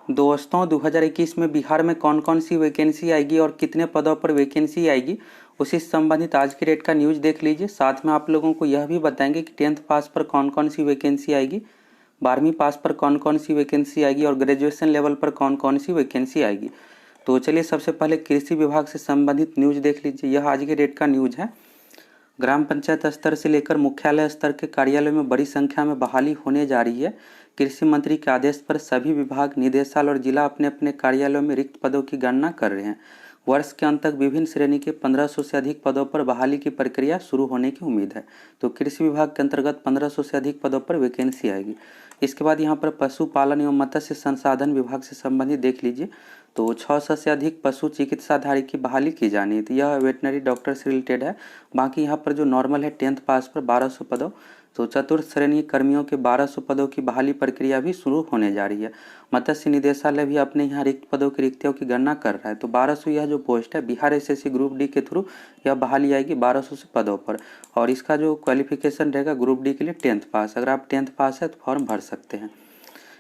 दोस्तों 2021 में बिहार में कौन कौन सी वैकेंसी आएगी और कितने पदों पर वैकेंसी आएगी, उसी से संबंधित आज की डेट का न्यूज़ देख लीजिए। साथ में आप लोगों को यह भी बताएंगे कि 10th पास पर कौन कौन सी वैकेंसी आएगी, 12वीं पास पर कौन कौन सी वैकेंसी आएगी और ग्रेजुएशन लेवल पर कौन कौन सी वैकेंसी आएगी। तो चलिए सबसे पहले कृषि विभाग से संबंधित न्यूज़ देख लीजिए। यह आज की डेट का न्यूज़ है। ग्राम पंचायत स्तर से लेकर मुख्यालय स्तर के कार्यालय में बड़ी संख्या में बहाली होने जा रही है। कृषि मंत्री के आदेश पर सभी विभाग, निदेशालय और जिला अपने अपने कार्यालयों में रिक्त पदों की गणना कर रहे हैं। वर्ष के अंत तक विभिन्न श्रेणी के 1500 से अधिक पदों पर बहाली की प्रक्रिया शुरू होने की उम्मीद है। तो कृषि विभाग के अंतर्गत 1500 से अधिक पदों पर वैकेंसी आएगी। इसके बाद यहाँ पर पशुपालन एवं मत्स्य संसाधन विभाग से संबंधित देख लीजिए। तो 600 से अधिक पशु चिकित्साधारी की बहाली की जानी है। तो यह वेटनरी डॉक्टर से रिलेटेड है। बाकी यहाँ पर जो नॉर्मल है 10th पास पर 1200 पदों, तो चतुर्थ श्रेणी कर्मियों के 1200 पदों की बहाली प्रक्रिया भी शुरू होने जा रही है। मत्स्य निदेशालय भी अपने यहाँ रिक्त पदों की रिक्तियों की गणना कर रहा है। तो 1200 यह जो पोस्ट है बिहार एसएससी ग्रुप डी के थ्रू यह बहाली आएगी 1200 से पदों पर। और इसका जो क्वालिफिकेशन रहेगा ग्रुप डी के लिए 10th पास। अगर आप 10th पास है तो फॉर्म भर सकते हैं।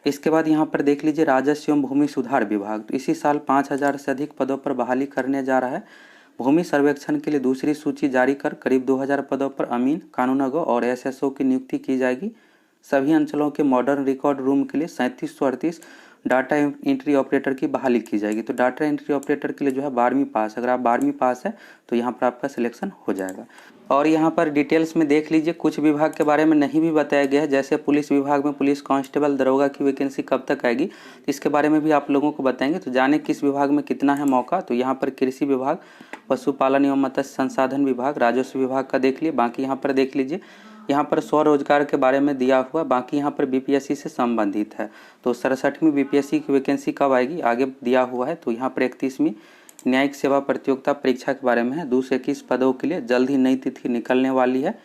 इसके बाद यहाँ पर देख लीजिए राजस्व एवं भूमि सुधार विभाग। तो इसी साल 5000 से अधिक पदों पर बहाली करने जा रहा है। भूमि सर्वेक्षण के लिए दूसरी सूची जारी कर करीब 2000 पदों पर अमीन, कानूनगो और एसएसओ की नियुक्ति की जाएगी। सभी अंचलों के मॉडर्न रिकॉर्ड रूम के लिए 3738 डाटा एंट्री ऑपरेटर की बहाली की जाएगी। तो डाटा एंट्री ऑपरेटर के लिए जो है 12वीं पास, अगर आप 12वीं पास है तो यहाँ पर आपका सिलेक्शन हो जाएगा। और यहाँ पर डिटेल्स में देख लीजिए, कुछ विभाग के बारे में नहीं भी बताया गया है। जैसे पुलिस विभाग में पुलिस कांस्टेबल, दरोगा की वैकेंसी कब तक आएगी, इसके बारे में भी आप लोगों को बताएंगे। तो जाने किस विभाग में कितना है मौका। तो यहाँ पर कृषि विभाग, पशुपालन एवं मत्स्य संसाधन विभाग, राजस्व विभाग का देख लिए। बाकी यहाँ पर देख लीजिए, यहाँ पर स्वरोजगार के बारे में दिया हुआ। बाकी यहाँ पर बीपीएससी से संबंधित है। तो 67वीं बीपीएससी की वैकेंसी कब आएगी आगे दिया हुआ है। तो यहाँ पर 31वीं न्यायिक सेवा प्रतियोगिता परीक्षा के बारे में है। 221 पदों के लिए जल्द ही नई तिथि निकलने वाली है।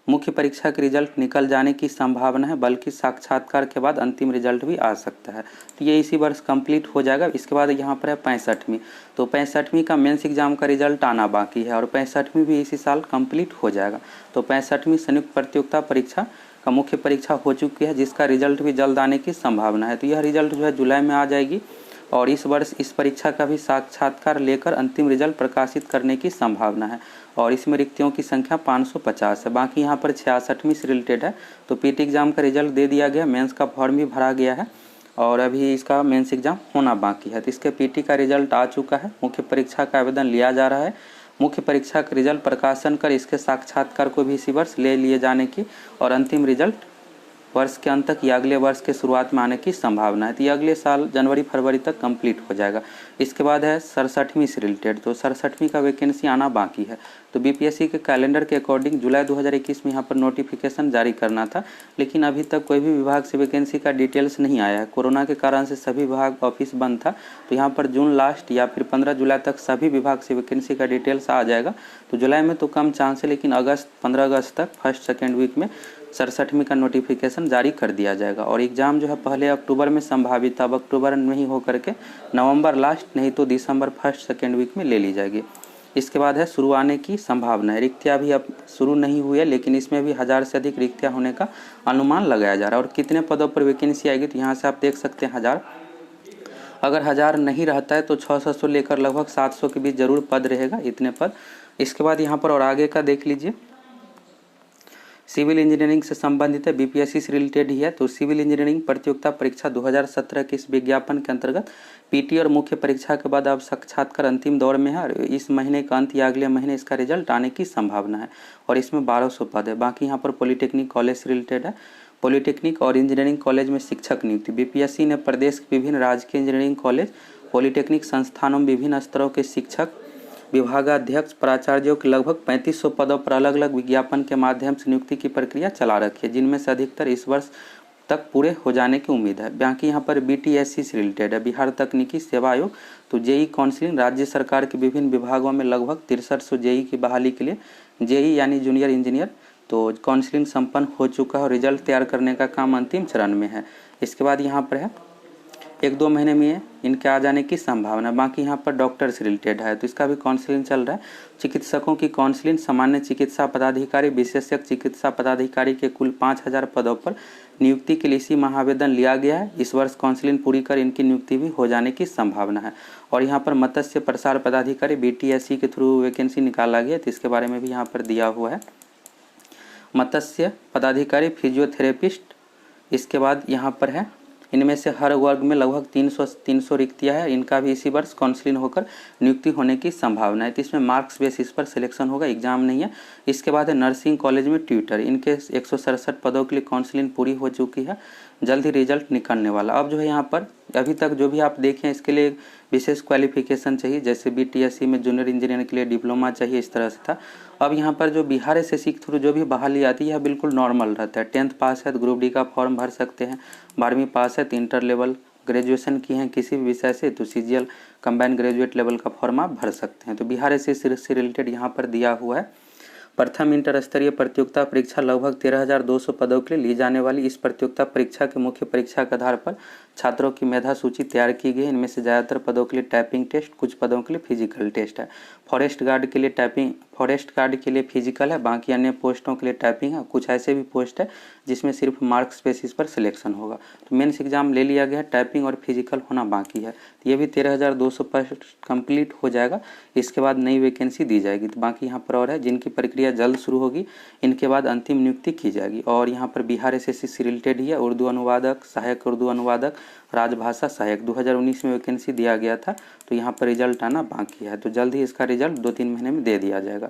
मुख्य परीक्षा के रिजल्ट निकल जाने की संभावना है, बल्कि साक्षात्कार के बाद अंतिम रिजल्ट भी आ सकता है। तो ये इसी वर्ष कंप्लीट हो जाएगा। इसके बाद यहाँ पर है 65वीं। तो 65वीं का मेंस एग्जाम का रिजल्ट आना बाकी है और 65वीं भी इसी साल कंप्लीट हो जाएगा। तो 65वीं संयुक्त प्रतियोगिता परीक्षा का मुख्य परीक्षा हो चुकी है, जिसका रिजल्ट भी जल्द आने की संभावना है। तो यह रिजल्ट जो है जुलाई में आ जाएगी और इस वर्ष इस परीक्षा का भी साक्षात्कार लेकर अंतिम रिजल्ट प्रकाशित करने की संभावना है। और इसमें रिक्तियों की संख्या 550 है। बाकी यहाँ पर 66वीं से रिलेटेड है। तो पीटी एग्जाम का रिजल्ट दे दिया गया, मेंस का फॉर्म भी भरा गया है और अभी इसका मेंस एग्जाम होना बाकी है। तो इसके पीटी का रिजल्ट आ चुका है। मुख्य परीक्षा का आवेदन लिया जा रहा है। मुख्य परीक्षा का रिजल्ट प्रकाशन कर इसके साक्षात्कार को भी इसी वर्ष ले लिए जाने की और अंतिम रिजल्ट वर्ष के अंत तक या अगले वर्ष के शुरुआत में आने की संभावना है। तो ये अगले साल जनवरी फरवरी तक कंप्लीट हो जाएगा। इसके बाद है 67वीं से रिलेटेड। तो 67वीं का वैकेंसी आना बाकी है। तो बीपीएससी के कैलेंडर के अकॉर्डिंग जुलाई 2021 में यहाँ पर नोटिफिकेशन जारी करना था, लेकिन अभी तक कोई भी विभाग से वैकेंसी का डिटेल्स नहीं आया है। कोरोना के कारण से सभी विभाग ऑफिस बंद था। तो यहाँ पर जून लास्ट या फिर 15 जुलाई तक सभी विभाग से वैकेंसी का डिटेल्स आ जाएगा। तो जुलाई में तो कम चांस है, लेकिन 15 अगस्त तक फर्स्ट सेकेंड वीक में 67वीं का नोटिफिकेशन जारी कर दिया जाएगा। और एग्ज़ाम जो है पहले अक्टूबर में संभावित था, अब अक्टूबर में ही हो करके नवंबर लास्ट नहीं तो दिसंबर फर्स्ट सेकेंड वीक में ले ली जाएगी। इसके बाद है शुरू आने की संभावना है। रिक्तियाँ भी अब शुरू नहीं हुई है, लेकिन इसमें भी 1000 से अधिक रिक्तियाँ होने का अनुमान लगाया जा रहा है। और कितने पदों पर वैकेंसी आएगी, तो यहाँ से आप देख सकते हैं 1000। अगर 1000 नहीं रहता है तो 600 से लेकर लगभग 700 के बीच जरूर पद रहेगा, इतने पद। इसके बाद यहाँ पर और आगे का देख लीजिए, सिविल इंजीनियरिंग से संबंधित है, बीपीएससी से रिलेटेड ही है। तो सिविल इंजीनियरिंग प्रतियोगिता परीक्षा 2017 के इस विज्ञापन के अंतर्गत पीटी और मुख्य परीक्षा के बाद अब साक्षात्कार अंतिम दौर में है और इस महीने का अंत या अगले महीने इसका रिजल्ट आने की संभावना है। और इसमें 1200 पद है। बाकी यहाँ पर पॉलिटेक्निक कॉलेज से रिलेटेड है। पॉलिटेक्निक और इंजीनियरिंग कॉलेज में शिक्षक नियुक्ति। बीपीएससी ने प्रदेश के विभिन्न राजकीय इंजीनियरिंग कॉलेज, पॉलिटेक्निक संस्थानों में विभिन्न स्तरों के शिक्षक, विभागाध्यक्ष, प्राचार्यों के लगभग 3500 पदों पर अलग अलग विज्ञापन के माध्यम से नियुक्ति की प्रक्रिया चला रखी है, जिनमें से अधिकतर इस वर्ष तक पूरे हो जाने की उम्मीद है। बाकी यहाँ पर बीटीएससी से रिलेटेड है, बिहार तकनीकी सेवा आयोग। तो जेई काउंसिलिंग, राज्य सरकार के विभिन्न विभागों में लगभग 6300 जेई की बहाली के लिए जेई यानी जूनियर इंजीनियर तो काउंसिलिंग संपन्न हो चुका है और रिजल्ट तैयार करने का काम अंतिम चरण में है। इसके बाद यहाँ पर है 1-2 महीने में इनके आ जाने की संभावना। बाकी यहाँ पर डॉक्टर से रिलेटेड है तो इसका भी काउंसलिंग चल रहा है। चिकित्सकों की काउंसलिंग, सामान्य चिकित्सा पदाधिकारी, विशेषज्ञ चिकित्सा पदाधिकारी के कुल 5000 पदों पर नियुक्ति के लिए इसी महाआवेदन लिया गया है। इस वर्ष काउंसलिंग पूरी कर इनकी नियुक्ति भी हो जाने की संभावना है। और यहाँ पर मत्स्य प्रसार पदाधिकारी BTSC के थ्रू वैकेंसी निकाला गया तो इसके बारे में भी यहाँ पर दिया हुआ है। मत्स्य पदाधिकारी, फिजियोथेरेपिस्ट, इसके बाद यहाँ पर है इनमें से हर वर्ग में लगभग 300 रिक्तियाँ हैं। इनका भी इसी वर्ष काउंसलिंग होकर नियुक्ति होने की संभावना है। तो इसमें मार्क्स बेसिस पर सिलेक्शन होगा, एग्जाम नहीं है। इसके बाद है नर्सिंग कॉलेज में ट्यूटर, इनके 167 पदों के लिए काउंसलिंग पूरी हो चुकी है, जल्द ही रिजल्ट निकलने वाला। अब जो है यहाँ पर अभी तक जो भी आप देखें इसके लिए विशेष क्वालिफिकेशन चाहिए, जैसे BTSC में जूनियर इंजीनियर के लिए डिप्लोमा चाहिए, इस तरह से था। अब यहाँ पर जो बिहार SSC के थ्रू जो भी बहाली आती है यह बिल्कुल नॉर्मल रहता है। 10th पास है तो ग्रुप D का फॉर्म भर सकते हैं, 12वीं पास है तो इंटर लेवल, ग्रेजुएशन की हैं किसी भी विषय से तो CGL कंबाइंड ग्रेजुएट लेवल का फॉर्म आप भर सकते हैं। तो बिहार SSC से रिलेटेड यहाँ पर दिया हुआ है। प्रथम इंटर स्तरीय प्रतियोगिता परीक्षा लगभग 13,200 पदों के लिए ली जाने वाली इस प्रतियोगिता परीक्षा के मुख्य परीक्षा के आधार पर छात्रों की मेधा सूची तैयार की गई है। इनमें से ज़्यादातर पदों के लिए टाइपिंग टेस्ट, कुछ पदों के लिए फिजिकल टेस्ट है। फॉरेस्ट गार्ड के लिए फिजिकल है, बाकी अन्य पोस्टों के लिए टाइपिंग है। कुछ ऐसे भी पोस्ट है जिसमें सिर्फ मार्क्स बेसिस पर सिलेक्शन होगा। तो मेंस एग्जाम ले लिया गया है, टाइपिंग और फिजिकल होना बाकी है। तो ये भी 13,200 पोस्ट कंप्लीट हो जाएगा, इसके बाद नई वैकेंसी दी जाएगी। तो बाकी यहाँ पर और है जिनकी प्रक्रिया जल्द शुरू होगी, इनके बाद अंतिम नियुक्ति की जाएगी। और यहाँ पर बिहार SSC से रिलेटेड ही है, उर्दू अनुवादक, सहायक उर्दू अनुवादक, राजभाषा सहायक 2019 में वैकेंसी दिया गया था। तो यहाँ पर रिजल्ट आना बाकी है, तो जल्द ही इसका रिजल्ट 2-3 महीने में दे दिया जाएगा।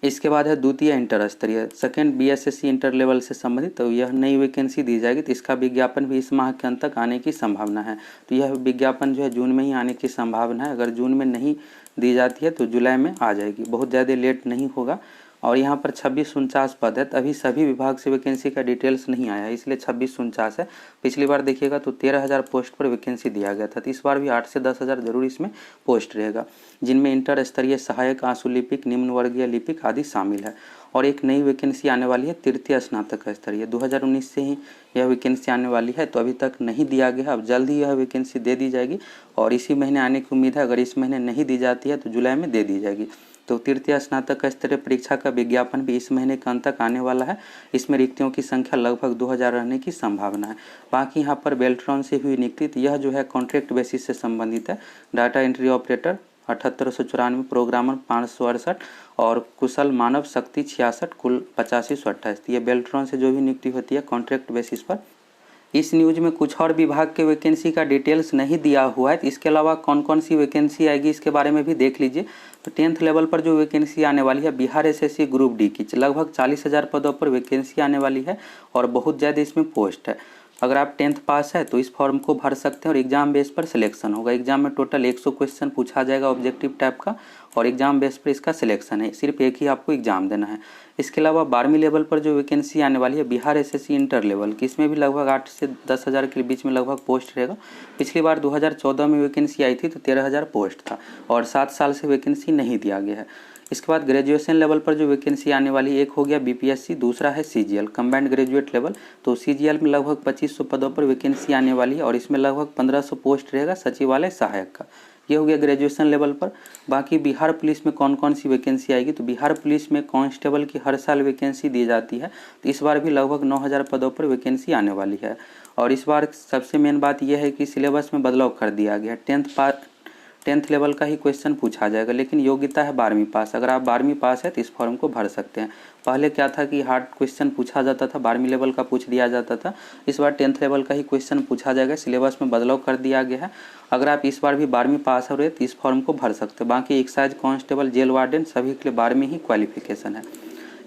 इसके बाद है द्वितीय इंटर स्तरीय, सेकेंड BSSC इंटर लेवल से संबंधित, तो यह नई वैकेंसी दी जाएगी। तो इसका विज्ञापन भी इस माह के अंत तक आने की संभावना है। तो यह विज्ञापन जो है जून में ही आने की संभावना है। अगर जून में नहीं दी जाती है तो जुलाई में आ जाएगी, बहुत ज़्यादा लेट नहीं होगा। और यहाँ पर 2649 पद है। अभी सभी विभाग से वैकेंसी का डिटेल्स नहीं आया है, इसलिए 2649 है। पिछली बार देखिएगा तो 13,000 पोस्ट पर वैकेंसी दिया गया था। तो इस बार भी 8 से 10,000 जरूर इसमें पोस्ट रहेगा, जिनमें इंटर स्तरीय सहायक, आंसू लिपिक, निम्न वर्गीय लिपिक आदि शामिल है। और एक नई वैकेंसी आने वाली है तृतीय स्नातक स्तरीय, 2019 से ही यह वैकेंसी आने वाली है। तो अभी तक नहीं दिया गया, अब जल्द ही यह वैकेंसी दे दी जाएगी और इसी महीने आने की उम्मीद है। अगर इस महीने नहीं दी जाती है तो जुलाई में दे दी जाएगी। तो तृतीय स्नातक स्तरीय परीक्षा का विज्ञापन भी इस महीने के अंत तक आने वाला है। इसमें रिक्तियों की संख्या लगभग 2000 रहने की संभावना है। बाकी यहाँ पर बेल्ट्रॉन से हुई नियुक्ति, यह जो है कॉन्ट्रैक्ट बेसिस से संबंधित है। डाटा एंट्री ऑपरेटर 7894, प्रोग्रामर 568 और कुशल मानव शक्ति 66, कुल 8528। ये बेल्ट्रॉन से जो भी नियुक्ति होती है कॉन्ट्रैक्ट बेसिस पर। इस न्यूज में कुछ और विभाग के वैकेंसी का डिटेल्स नहीं दिया हुआ है। इसके अलावा कौन कौन सी वैकेंसी आएगी इसके बारे में भी देख लीजिए। तो 10th लेवल पर जो वैकेंसी आने वाली है बिहार SSC ग्रुप D की लगभग 40,000 पदों पर वैकेंसी आने वाली है और बहुत ज़्यादा इसमें पोस्ट है। अगर आप 10th पास है तो इस फॉर्म को भर सकते हैं और एग्जाम बेस पर सिलेक्शन होगा। एग्जाम में टोटल 100 क्वेश्चन पूछा जाएगा ऑब्जेक्टिव टाइप का और एग्जाम बेस पर इसका सिलेक्शन है। सिर्फ एक ही आपको एग्जाम देना है। इसके अलावा 12वीं लेवल पर जो वैकेंसी आने वाली है बिहार SSC इंटर लेवल की, इसमें भी लगभग 8 से 10,000 के बीच में लगभग पोस्ट रहेगा। पिछली बार 2014 में वैकेंसी आई थी तो 13,000 पोस्ट था और 7 साल से वैकेंसी नहीं दिया गया है। इसके बाद ग्रेजुएशन लेवल पर जो वैकेंसी आने वाली, एक हो गया BPSC, दूसरा है CGL कंबाइंड ग्रेजुएट लेवल। तो CGL में लगभग 2500 पदों पर वैकेंसी आने वाली है और इसमें लगभग 1500 पोस्ट रहेगा सचिवालय सहायक का। ये हो गया ग्रेजुएशन लेवल पर। बाकी बिहार पुलिस में कौन कौन सी वैकेंसी आएगी, तो बिहार पुलिस में कांस्टेबल की हर साल वैकेंसी दी जाती है। तो इस बार भी लगभग 9000 पदों पर वैकेंसी आने वाली है। और इस बार सबसे मेन बात यह है कि सिलेबस में बदलाव कर दिया गया। 10th लेवल का ही क्वेश्चन पूछा जाएगा, लेकिन योग्यता है 12वीं पास। अगर आप 12वीं पास है तो इस फॉर्म को भर सकते हैं। पहले क्या था कि हार्ड क्वेश्चन पूछा जाता था, 12वीं लेवल का पूछ दिया जाता था। इस बार 10th लेवल का ही क्वेश्चन पूछा जाएगा, सिलेबस में बदलाव कर दिया गया है। अगर आप इस बार भी 12वीं पास हो रहे तो इस फॉर्म को भर सकते हैं। बाकी एक्साइज कांस्टेबल, जेल वार्डन सभी के लिए 12वीं ही क्वालिफिकेशन है।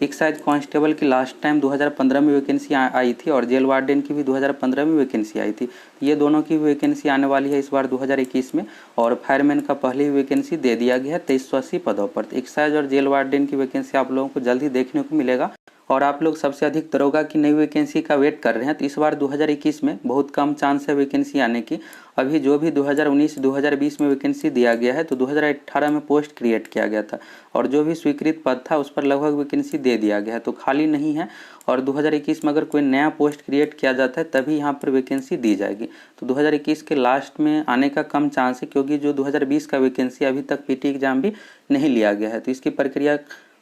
एक्साइज कांस्टेबल की लास्ट टाइम 2015 में वैकेंसी आई थी और जेल वार्डन की भी 2015 में वैकेंसी आई थी। ये दोनों की वैकेंसी आने वाली है इस बार 2021 में। और फायरमैन का पहले ही वैकेंसी दे दिया गया है 2380 पदों पर। एक्साइज और जेल वार्डन की वैकेंसी आप लोगों को जल्द ही देखने को मिलेगा और आप लोग सबसे अधिक दरोगा की नई वैकेंसी का वेट कर रहे हैं, तो इस बार 2021 में बहुत कम चांस है वैकेंसी आने की। अभी जो भी 2019-2020 में वैकेंसी दिया गया है तो 2018 में पोस्ट क्रिएट किया गया था, और जो भी स्वीकृत पद था उस पर लगभग वैकेंसी दे दिया गया है, तो खाली नहीं है। और 2021 में अगर कोई नया पोस्ट क्रिएट किया जाता है तभी यहाँ पर वैकेंसी दी जाएगी। तो 2021 के लास्ट में आने का कम चांस है, क्योंकि जो 2020 का वैकेंसी अभी तक पीटी एग्जाम भी नहीं लिया गया है, तो इसकी प्रक्रिया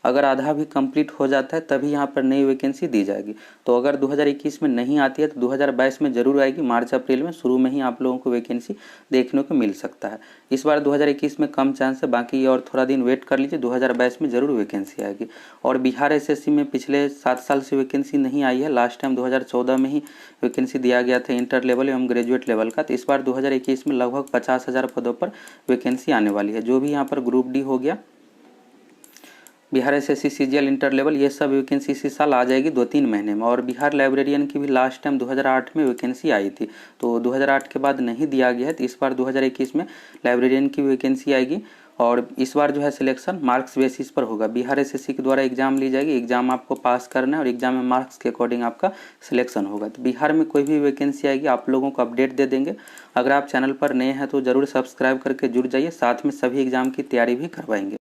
अगर आधा भी कंप्लीट हो जाता है तभी यहाँ पर नई वैकेंसी दी जाएगी। तो अगर 2021 में नहीं आती है तो 2022 में जरूर आएगी, मार्च अप्रैल में शुरू में ही आप लोगों को वैकेंसी देखने को मिल सकता है। इस बार 2021 में कम चांस है, बाकी और थोड़ा दिन वेट कर लीजिए, 2022 में जरूर वैकेंसी आएगी। और बिहार एसएससी में पिछले 7 साल से वैकेंसी नहीं आई है, लास्ट टाइम 2014 में ही वैकेंसी दिया गया था इंटर लेवल एवं ग्रेजुएट लेवल का। तो इस बार 2021 में लगभग 50,000 पदों पर वैकेंसी आने वाली है। जो भी यहाँ पर ग्रुप डी हो गया, Bihar SSC CGL inter level, ये सब वैकेंसी इसी साल आ जाएगी 2-3 महीने में। और बिहार लाइब्रेरियन की भी लास्ट टाइम 2008 में वैकेंसी आई थी, तो 2008 के बाद नहीं दिया गया है, तो इस बार 2021 में लाइब्रेरियन की वैकेंसी आएगी। और इस बार जो है सिलेक्शन मार्क्स बेसिस पर होगा। बिहार एसएससी के द्वारा एग्जाम ली जाएगी, एग्जाम आपको पास करना है और एग्जाम में मार्क्स के अकॉर्डिंग आपका सिलेक्शन होगा। तो बिहार में कोई भी वैकेंसी आएगी आप लोगों को अपडेट दे देंगे। अगर आप चैनल पर नए हैं तो ज़रूर सब्सक्राइब करके जुड़ जाइए, साथ में सभी एग्जाम की तैयारी भी करवाएंगे।